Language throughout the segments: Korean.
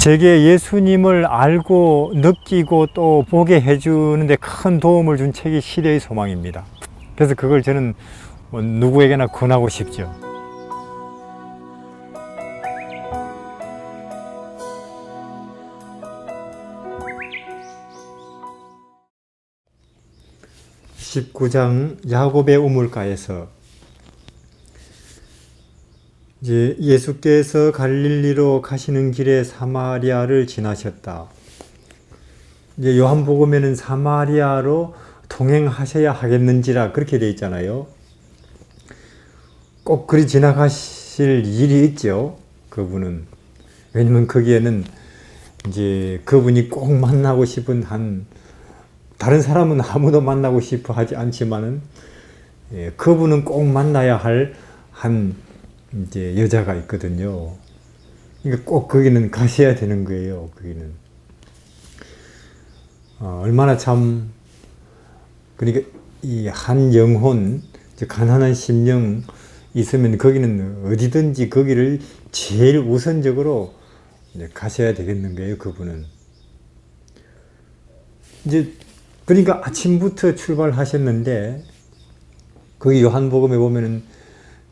제게 예수님을 알고 느끼고 또 보게 해주는데 큰 도움을 준 책이 시대의 소망입니다. 그래서 그걸 저는 누구에게나 권하고 싶죠. (19장) 야곱의 우물가에서 이제 예수께서 갈릴리로 가시는 길에 사마리아를 지나셨다. 이제 요한복음에는 사마리아로 동행하셔야 하겠는지라 그렇게 되어 있잖아요. 꼭 그리 지나가실 일이 있죠. 그분은. 왜냐면 거기에는 이제 그분이 꼭 만나고 싶은 다른 사람은 아무도 만나고 싶어 하지 않지만은 그분은 꼭 만나야 할 이제 여자가 있거든요. 그러니까 꼭 거기는 가셔야 되는 거예요. 거기는 얼마나 참 그러니까 이 한 영혼, 가난한 심령 있으면 거기는 어디든지 거기를 제일 우선적으로 가셔야 되겠는 거예요. 그분은 이제 그러니까 아침부터 출발하셨는데 거기 요한복음에 보면은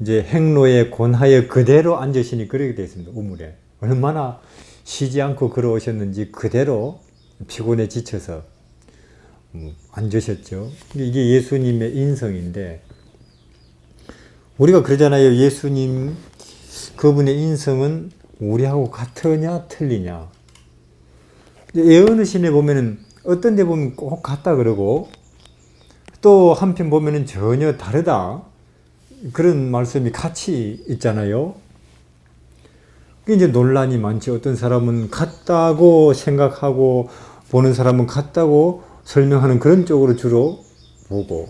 이제 행로에 권하여 그대로 앉으시니 그렇게 되어 있습니다. 우물에. 얼마나 쉬지 않고 걸어오셨는지 그대로 피곤해 지쳐서 앉으셨죠. 이게 예수님의 인성인데 우리가 그러잖아요. 예수님 그분의 인성은 우리하고 같으냐 틀리냐. 예언의 신에 보면은 어떤 데 보면 꼭 같다 그러고 또 한편 보면은 전혀 다르다. 그런 말씀이 같이 있잖아요. 이제 논란이 많죠. 어떤 사람은 같다고 생각하고 보는 사람은 같다고 설명하는 그런 쪽으로 주로 보고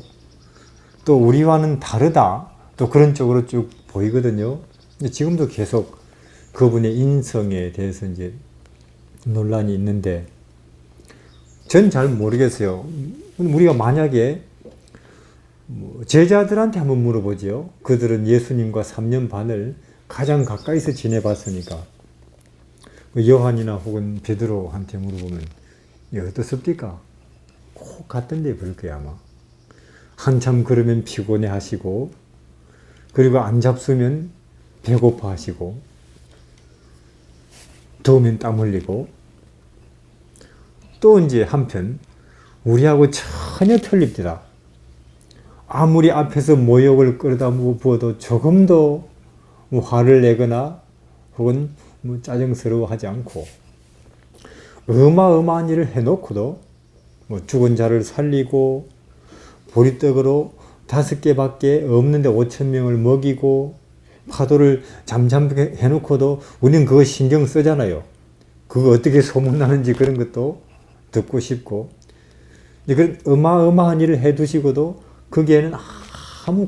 또 우리와는 다르다. 또 그런 쪽으로 쭉 보이거든요. 지금도 계속 그분의 인성에 대해서 이제 논란이 있는데 전 잘 모르겠어요. 우리가 만약에 제자들한테 한번 물어보죠. 그들은 예수님과 3년 반을 가장 가까이서 지내봤으니까 요한이나 혹은 베드로한테 물어보면 어떻습니까? 꼭 같던데 그럴 거야 아마. 한참 걸으면 피곤해 하시고 그리고 안 잡수면 배고파 하시고 더우면 땀 흘리고 또 이제 한편 우리하고 전혀 틀립니다. 아무리 앞에서 모욕을 끌어다 부어도 조금도 화를 내거나 혹은 짜증스러워하지 않고 어마어마한 일을 해놓고도 죽은 자를 살리고 보리떡으로 5개밖에 없는데 5,000명을 먹이고 파도를 잠잠하게 해놓고도 우리는 그거 신경 쓰잖아요. 그거 어떻게 소문나는지 그런 것도 듣고 싶고 그런 어마어마한 일을 해두시고도 거기에는 아무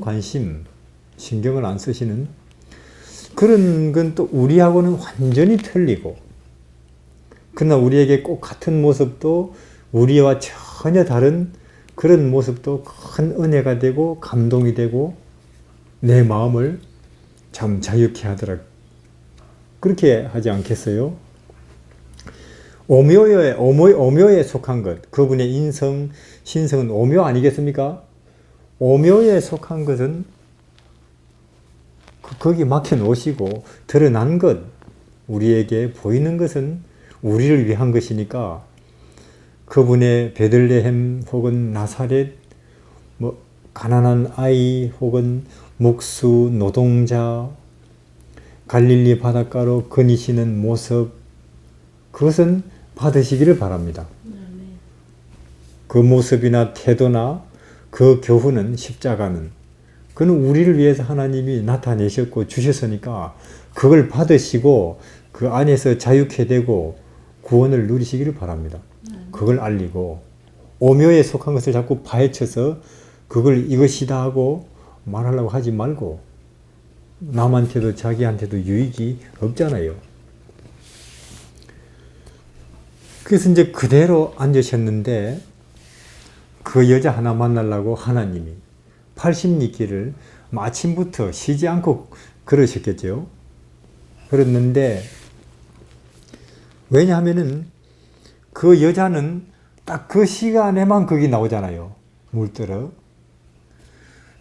신경을 안 쓰시는 그런 건 또 우리하고는 완전히 틀리고 그러나 우리에게 꼭 같은 모습도 우리와 전혀 다른 그런 모습도 큰 은혜가 되고 감동이 되고 내 마음을 참 자유케 하더라. 그렇게 하지 않겠어요? 오묘에 속한 것, 그분의 인성, 신성은 오묘 아니겠습니까? 오묘에 속한 것은 거기 막혀 놓으시고 드러난 것, 우리에게 보이는 것은 우리를 위한 것이니까 그분의 베들레헴 혹은 나사렛, 가난한 아이 혹은 목수, 노동자, 갈릴리 바닷가로 거니시는 모습 그것은 받으시기를 바랍니다. 그 모습이나 태도나 그 교훈은 십자가는 그는 우리를 위해서 하나님이 나타내셨고 주셨으니까 그걸 받으시고 그 안에서 자유케 되고 구원을 누리시기를 바랍니다. 그걸 알리고 오묘에 속한 것을 자꾸 파헤쳐서 그걸 이것이다 하고 말하려고 하지 말고 남한테도 자기한테도 유익이 없잖아요. 그래서 이제 그대로 앉으셨는데 그 여자 하나 만나려고 하나님이 80리길을 아침부터 쉬지 않고 걸으셨겠죠. 그랬는데 왜냐하면은 그 여자는 딱 그 시간에만 거기 나오잖아요. 물들어.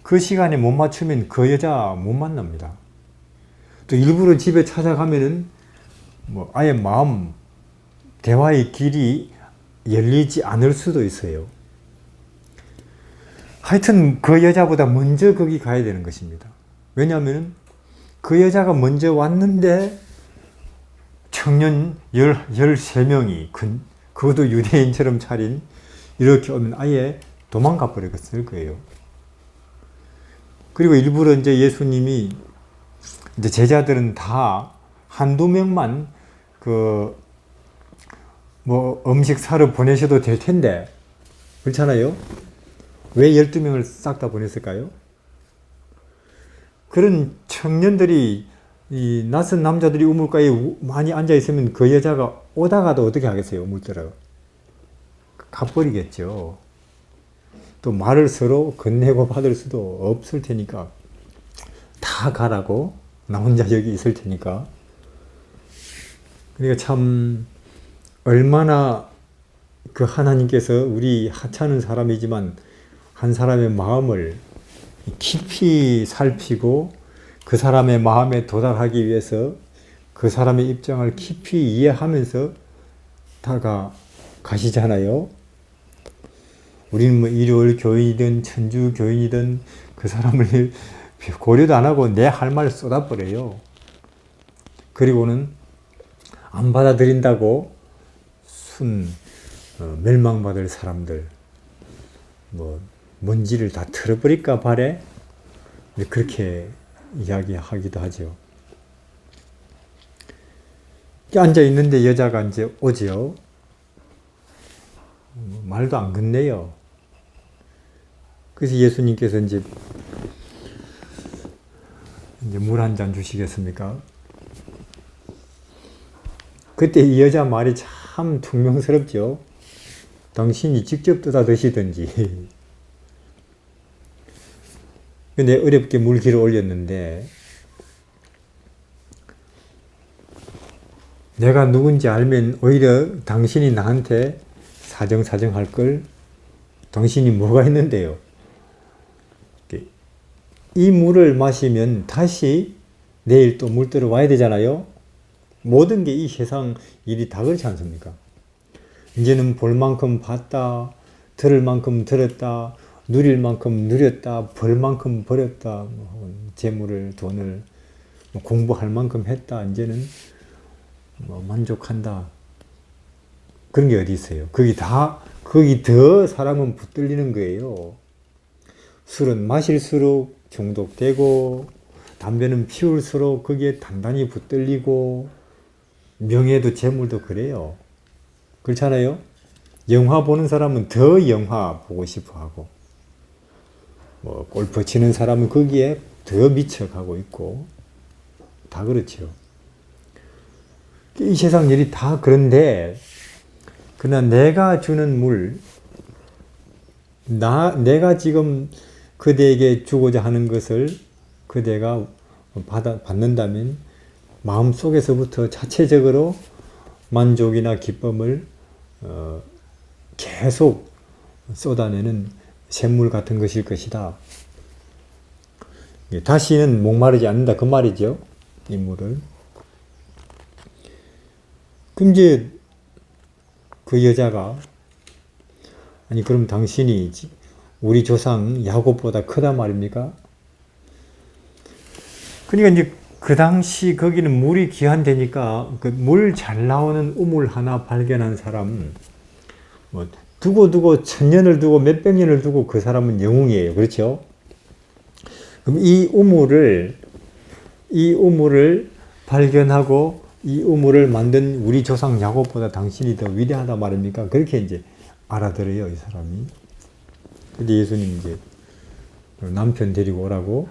그 시간에 못 맞추면 그 여자 못 만납니다. 또 일부러 집에 찾아가면은 뭐 아예 마음, 대화의 길이 열리지 않을 수도 있어요. 하여튼 그 여자보다 먼저 거기 가야 되는 것입니다. 왜냐하면 그 여자가 먼저 왔는데 청년 13명이 그것도 유대인처럼 차린 이렇게 오면 아예 도망가 버렸을 거예요. 그리고 일부러 이제 예수님이 이제 제자들은 다 한두 명만 뭐 음식 사러 보내셔도 될 텐데 그렇잖아요. 왜 12명을 싹 다 보냈을까요? 그런 청년들이 이 낯선 남자들이 우물가에 많이 앉아 있으면 그 여자가 오다가도 어떻게 하겠어요? 우물들어 가버리겠죠. 또 말을 서로 건네고 받을 수도 없을 테니까 다 가라고 나 혼자 여기 있을 테니까. 그러니까 참 얼마나 그 하나님께서 우리 하찮은 사람이지만 한 사람의 마음을 깊이 살피고 그 사람의 마음에 도달하기 위해서 그 사람의 입장을 깊이 이해하면서 다가가시잖아요. 우리는 뭐 일요일 교인이든 천주 교인이든 그 사람을 고려도 안 하고 내 할 말을 쏟아버려요. 그리고는 안 받아들인다고 멸망받을 사람들 뭐 먼지를 다 털어버릴까 바래? 그렇게 이야기하기도 하죠. 앉아 있는데 여자가 이제 오죠. 말도 안 건네요. 그래서 예수님께서 이제 물 한 잔 주시겠습니까? 그때 이 여자 말이 참 퉁명스럽죠. 당신이 직접 떠다 드시든지. 근데 어렵게 물기를 올렸는데 내가 누군지 알면 오히려 당신이 나한테 사정할 걸. 당신이 뭐가 했는데요? 이 물을 마시면 다시 내일 또 물 들어 와야 되잖아요. 모든 게 이 세상 일이 다 그렇지 않습니까? 이제는 볼 만큼 봤다, 들을 만큼 들었다, 누릴 만큼 누렸다, 벌 만큼 벌였다, 재물을, 돈을 공부할 만큼 했다, 이제는 만족한다. 그런 게 어디 있어요? 거기 더 사람은 붙들리는 거예요. 술은 마실수록 중독되고, 담배는 피울수록 거기에 단단히 붙들리고, 명예도 재물도 그래요. 그렇잖아요? 영화 보는 사람은 더 영화 보고 싶어 하고, 골프 치는 사람은 거기에 더 미쳐가고 있고, 다 그렇죠. 이 세상 일이 다 그런데, 그러나 내가 주는 물, 내가 지금 그대에게 주고자 하는 것을 그대가 받는다면 마음속에서부터 자체적으로 만족이나 기쁨을 계속 쏟아내는 샘물 같은 것일 것이다. 다시는 목마르지 않는다 그 말이죠. 이 물을. 그럼 이제 그 여자가 아니 그럼 당신이 우리 조상 야곱보다 크다 말입니까? 그러니까 이제 그 당시 거기는 물이 귀한데니까 그 물 잘 나오는 우물 하나 발견한 사람 두고 천년을 두고 몇백 년을 두고 그 사람은 영웅이에요. 그렇죠? 그럼 이 우물을 발견하고 이 우물을 만든 우리 조상 야곱보다 당신이 더 위대하다 말입니까? 그렇게 이제 알아들어요, 이 사람이. 근데 예수님 이제 남편 데리고 오라고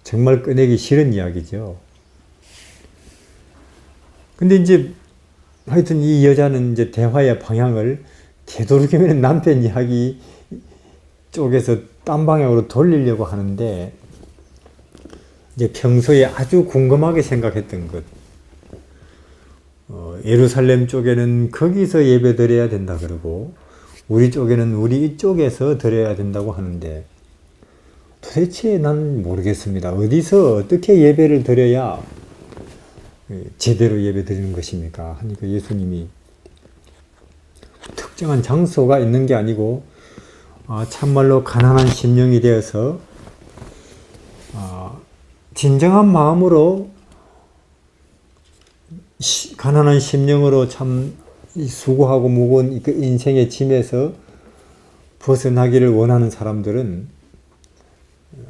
정말 꺼내기 싫은 이야기죠. 근데 이제 하여튼 이 여자는 이제 대화의 방향을 되도록이면 남편 이야기 쪽에서 딴 방향으로 돌리려고 하는데 이제 평소에 아주 궁금하게 생각했던 것. 예루살렘 쪽에는 거기서 예배 드려야 된다 그러고 우리 쪽에는 우리 이쪽에서 드려야 된다고 하는데 도대체 난 모르겠습니다. 어디서 어떻게 예배를 드려야 제대로 예배 드리는 것입니까? 하니까 예수님이 특정한 장소가 있는 게 아니고 참말로 가난한 심령이 되어서 진정한 마음으로 가난한 심령으로 참 수고하고 무거운 그 인생의 짐에서 벗어나기를 원하는 사람들은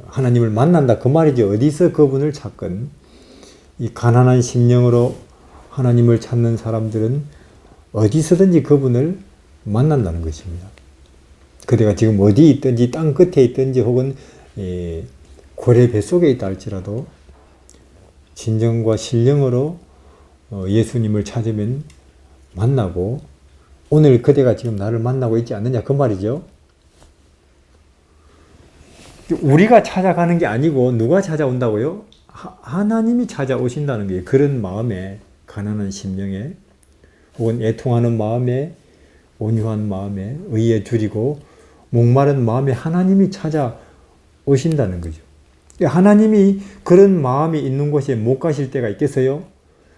하나님을 만난다 그 말이죠. 어디서 그분을 찾건 이 가난한 심령으로 하나님을 찾는 사람들은 어디서든지 그분을 만난다는 것입니다. 그대가 지금 어디 있든지 땅 끝에 있든지 혹은 고래 뱃속에 있다 할지라도 진정과 신령으로 예수님을 찾으면 만나고 오늘 그대가 지금 나를 만나고 있지 않느냐 그 말이죠. 우리가 찾아가는 게 아니고 누가 찾아온다고요? 하나님이 찾아오신다는 거예요. 그런 마음에 가난한 심령에 혹은 애통하는 마음에 온유한 마음에 의에 줄이고 목마른 마음에 하나님이 찾아오신다는 거죠. 하나님이 그런 마음이 있는 곳에 못 가실 때가 있겠어요?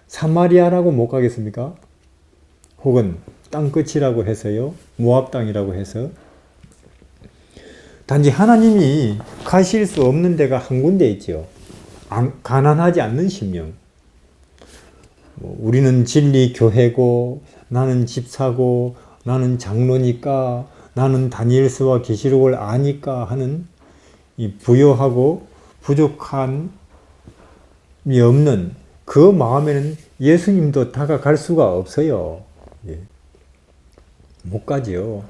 사마리아라고 못 가겠습니까? 혹은 땅끝이라고 해서요? 모압 땅이라고 해서 단지 하나님이 가실 수 없는 데가 한 군데 있죠. 가난하지 않는 심령. 우리는 진리 교회고 나는 집사고 나는 장로니까 나는 다니엘서와 계시록을 아니까 하는 이 부요하고 부족함이 없는 그 마음에는 예수님도 다가갈 수가 없어요. 예. 못 가죠.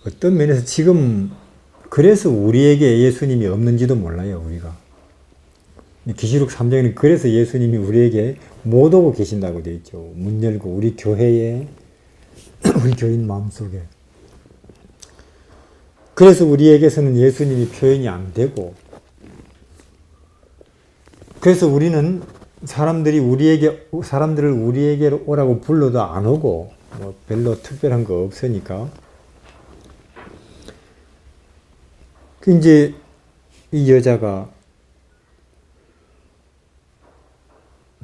어떤 면에서 지금 그래서 우리에게 예수님이 없는지도 몰라요. 우리가 계시록 3장에는 그래서 예수님이 우리에게 못 오고 계신다고 되어 있죠. 문 열고 우리 교회에 우리 교인 마음속에 그래서 우리에게서는 예수님이 표현이 안 되고 그래서 우리는 사람들을 우리에게로 오라고 불러도 안 오고 별로 특별한 거 없으니까 이제 이 여자가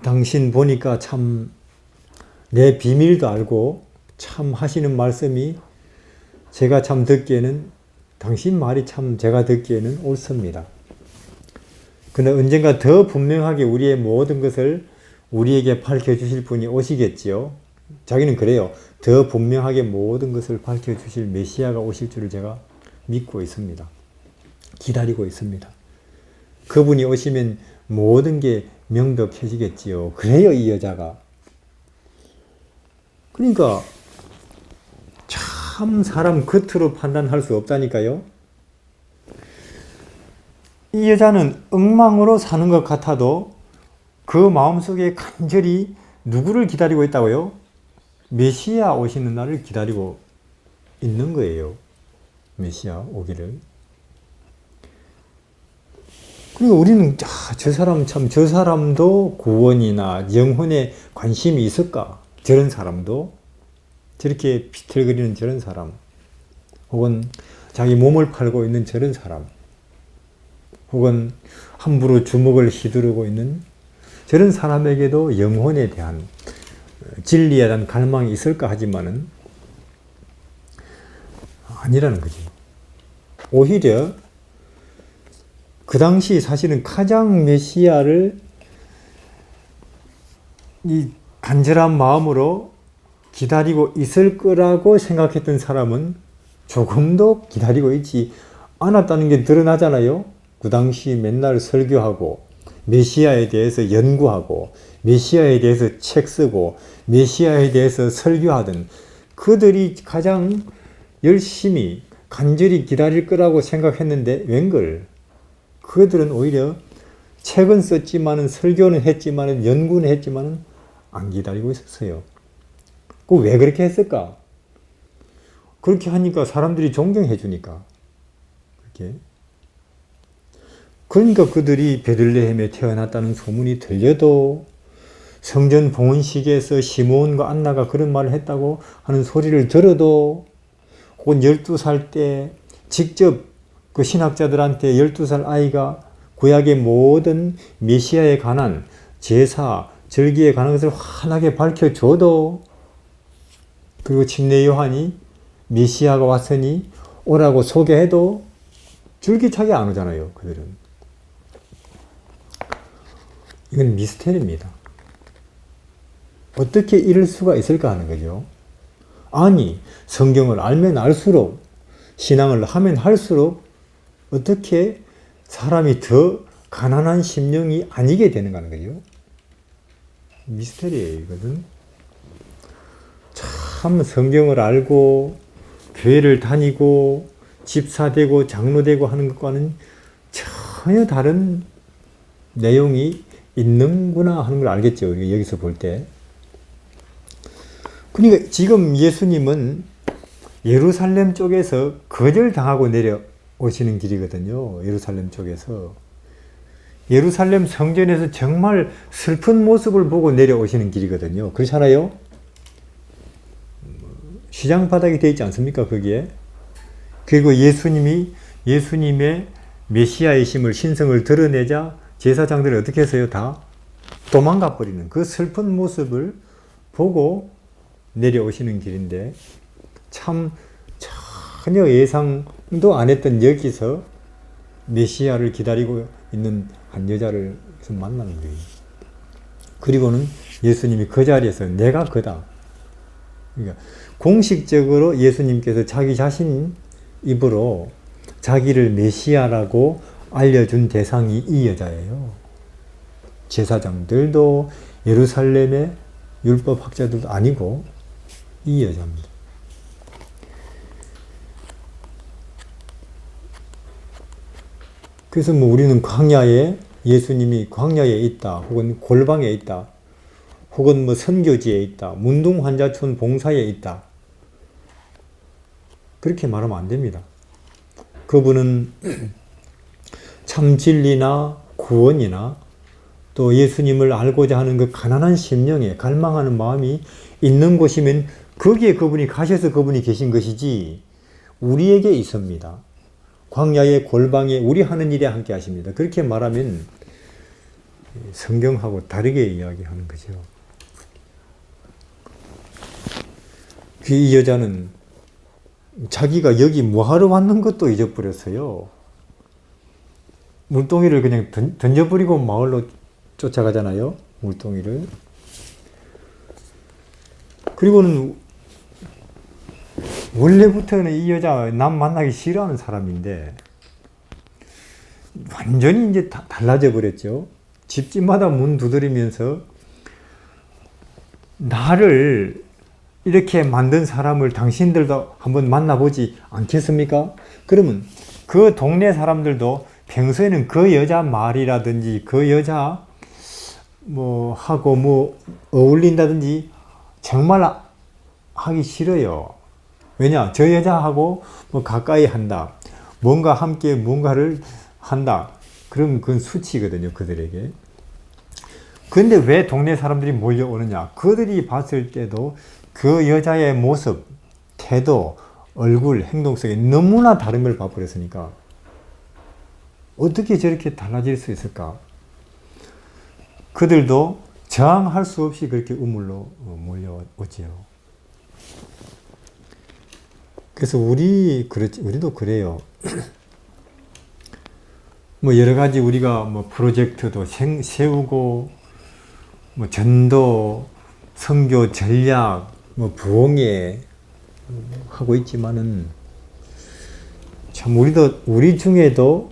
당신 보니까 참 내 비밀도 알고 참 하시는 말씀이 제가 참 듣기에는 당신 말이 참 제가 듣기에는 옳습니다. 그러나 언젠가 더 분명하게 우리의 모든 것을 우리에게 밝혀주실 분이 오시겠지요. 자기는 그래요. 더 분명하게 모든 것을 밝혀주실 메시아가 오실 줄을 제가 믿고 있습니다. 기다리고 있습니다. 그분이 오시면 모든 게 명백해지겠지요. 그래요, 이 여자가. 그러니까 참 사람 겉으로 판단할 수 없다니까요. 이 여자는 엉망으로 사는 것 같아도 그 마음속에 간절히 누구를 기다리고 있다고요? 메시아 오시는 날을 기다리고 있는 거예요. 메시아 오기를. 그러니까 우리는 저 사람도 구원이나 영혼에 관심이 있을까? 저런 사람도 저렇게 비틀거리는 저런 사람 혹은 자기 몸을 팔고 있는 저런 사람 혹은 함부로 주먹을 휘두르고 있는 저런 사람에게도 영혼에 대한 진리에 대한 갈망이 있을까 하지만은 아니라는 거죠. 오히려 그 당시 사실은 가장 메시아를 이 간절한 마음으로 기다리고 있을 거라고 생각했던 사람은 조금도 기다리고 있지 않았다는 게 드러나잖아요. 그 당시 맨날 설교하고 메시아에 대해서 연구하고 메시아에 대해서 책 쓰고 메시아에 대해서 설교하던 그들이 가장 열심히 간절히 기다릴 거라고 생각했는데 웬걸 그들은 오히려 책은 썼지만은 설교는 했지만은 연구는 했지만은 안 기다리고 있었어요. 그 왜 그렇게 했을까? 그렇게 하니까 사람들이 존경해 주니까 그렇게 그러니까 그들이 베들레헴에 태어났다는 소문이 들려도 성전 봉헌식에서 시므온과 안나가 그런 말을 했다고 하는 소리를 들어도 혹은 12살 때 직접 그 신학자들한테 12살 아이가 구약의 모든 메시아에 관한 제사, 절기에 관한 것을 환하게 밝혀줘도 그리고 침례 요한이 메시아가 왔으니 오라고 소개해도 줄기차게 안 오잖아요. 그들은. 이건 미스테리입니다. 어떻게 이럴 수가 있을까 하는 거죠. 아니, 성경을 알면 알수록, 신앙을 하면 할수록 어떻게 사람이 더 가난한 심령이 아니게 되는가 하는 거죠. 미스테리예요, 이거는. 참 성경을 알고 교회를 다니고 집사되고 장로되고 하는 것과는 전혀 다른 내용이 있는구나 하는 걸 알겠죠. 우리가 여기서 볼 때. 그러니까 지금 예수님은 예루살렘 쪽에서 거절당하고 내려오시는 길이거든요. 예루살렘 쪽에서. 예루살렘 성전에서 정말 슬픈 모습을 보고 내려오시는 길이거든요. 그렇잖아요? 시장 바닥이 되어 있지 않습니까? 거기에. 그리고 예수님의 메시아이심을 신성을 드러내자 제사장들이 어떻게 했어요? 다 도망가 버리는 그 슬픈 모습을 보고 내려오시는 길인데 참 전혀 예상도 안 했던 여기서 메시아를 기다리고 있는 한 여자를 만나는 거예요. 그리고는 예수님이 그 자리에서 내가 그다. 그러니까 공식적으로 예수님께서 자기 자신 입으로 자기를 메시아라고 알려준 대상이 이 여자예요. 제사장들도 예루살렘의 율법학자들도 아니고 이 여자입니다. 그래서 뭐 우리는 광야에 예수님이 광야에 있다, 혹은 골방에 있다, 혹은 뭐 선교지에 있다, 문둥환자촌 봉사에 있다. 그렇게 말하면 안 됩니다. 그분은 참 진리나 구원이나 또 예수님을 알고자 하는 그 가난한 심령에 갈망하는 마음이 있는 곳이면 거기에 그분이 가셔서 그분이 계신 것이지 우리에게 있습니다. 광야의 골방에 우리 하는 일에 함께 하십니다. 그렇게 말하면 성경하고 다르게 이야기하는 거죠. 이 여자는 자기가 여기 뭐하러 왔는 것도 잊어버렸어요. 물동이를 그냥 던져버리고 마을로 쫓아가잖아요. 물동이를. 그리고는 원래부터는 이 여자 남 만나기 싫어하는 사람인데 완전히 이제 달라져 버렸죠. 집집마다 문 두드리면서 나를 이렇게 만든 사람을 당신들도 한번 만나보지 않겠습니까? 그러면 그 동네 사람들도 평소에는 그 여자 말이라든지 그 여자 하고 어울린다든지 정말 하기 싫어요. 왜냐? 저 여자하고 가까이 한다. 뭔가 함께 뭔가를 한다. 그럼 그건 수치거든요. 그들에게. 근데 왜 동네 사람들이 몰려오느냐? 그들이 봤을 때도 그 여자의 모습, 태도, 얼굴, 행동 속에 너무나 다른 걸 봐버렸으니까 어떻게 저렇게 달라질 수 있을까? 그들도 저항할 수 없이 그렇게 우물로 몰려오지요. 그래서 우리도 그래요. 여러 가지 우리가 프로젝트도 세우고, 전도, 선교 전략, 부흥회 하고 있지만은, 참 우리 중에도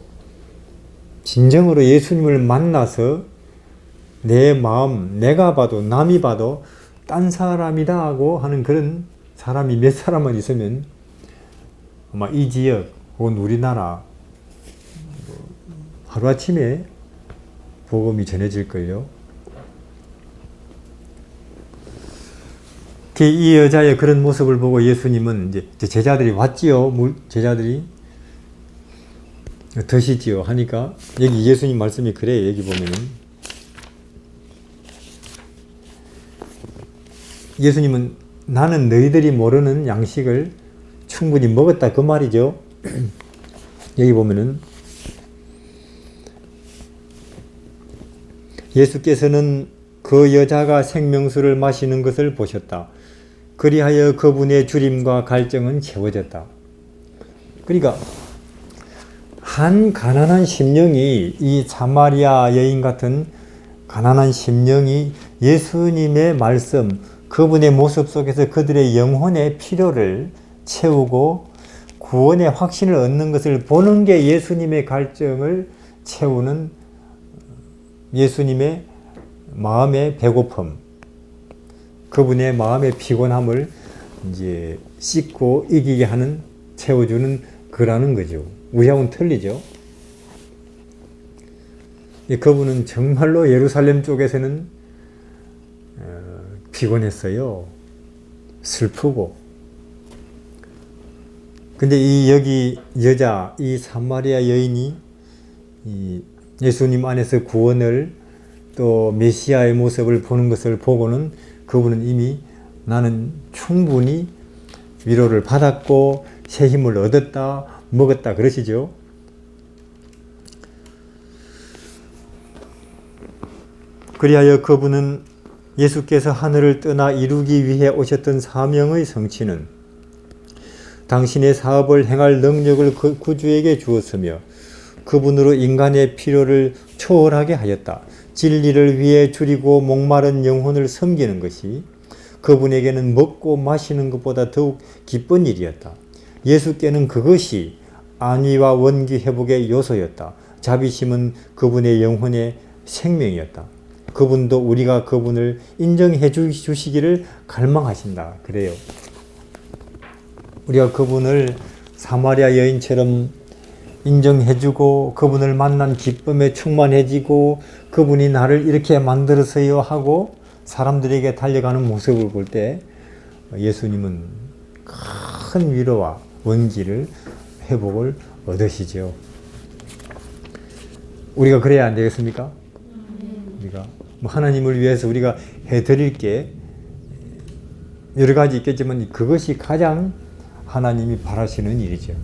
진정으로 예수님을 만나서 내 마음, 내가 봐도 남이 봐도 딴 사람이다 하고 하는 그런 사람이 몇 사람만 있으면 아마 이 지역 혹은 우리나라 하루아침에 복음이 전해질걸요. 이 여자의 그런 모습을 보고 예수님은 이제 제자들이 왔지요. 제자들이. 드시지요 하니까 여기 예수님 말씀이 그래요. 여기 보면은 예수님은 나는 너희들이 모르는 양식을 충분히 먹었다 그 말이죠. 여기 보면은 예수께서는 그 여자가 생명수를 마시는 것을 보셨다. 그리하여 그분의 주림과 갈증은 채워졌다. 그러니까 한 가난한 심령이, 이 사마리아 여인 같은 가난한 심령이 예수님의 말씀, 그분의 모습 속에서 그들의 영혼의 필요를 채우고 구원의 확신을 얻는 것을 보는 게 예수님의 갈증을 채우는 예수님의 마음의 배고픔, 그분의 마음의 피곤함을 이제 씻고 이기게 하는, 채워주는 거라는 거죠. 우리하고는 틀리죠. 그분은 정말로 예루살렘 쪽에서는 피곤했어요. 슬프고. 근데 이 여기 여자, 이 사마리아 여인이 이 예수님 안에서 구원을 또 메시아의 모습을 보는 것을 보고는 그분은 이미 나는 충분히 위로를 받았고 새 힘을 얻었다, 먹었다 그러시죠. 그리하여 그분은 예수께서 하늘을 떠나 이루기 위해 오셨던 사명의 성취는 당신의 사업을 행할 능력을 그 구주에게 주었으며 그분으로 인간의 필요를 초월하게 하였다. 진리를 위해 줄이고 목마른 영혼을 섬기는 것이 그분에게는 먹고 마시는 것보다 더욱 기쁜 일이었다. 예수께는 그것이 안위와 원기 회복의 요소였다. 자비심은 그분의 영혼의 생명이었다. 그분도 우리가 그분을 인정해 주시기를 갈망하신다. 그래요. 우리가 그분을 사마리아 여인처럼 인정해주고 그분을 만난 기쁨에 충만해지고 그분이 나를 이렇게 만들었어요 하고 사람들에게 달려가는 모습을 볼 때 예수님은 큰 위로와 원기를, 회복을 얻으시죠. 우리가 그래야 안 되겠습니까? 우리가 하나님을 위해서 우리가 해드릴 게 여러 가지 있겠지만 그것이 가장 하나님이 바라시는 일이죠.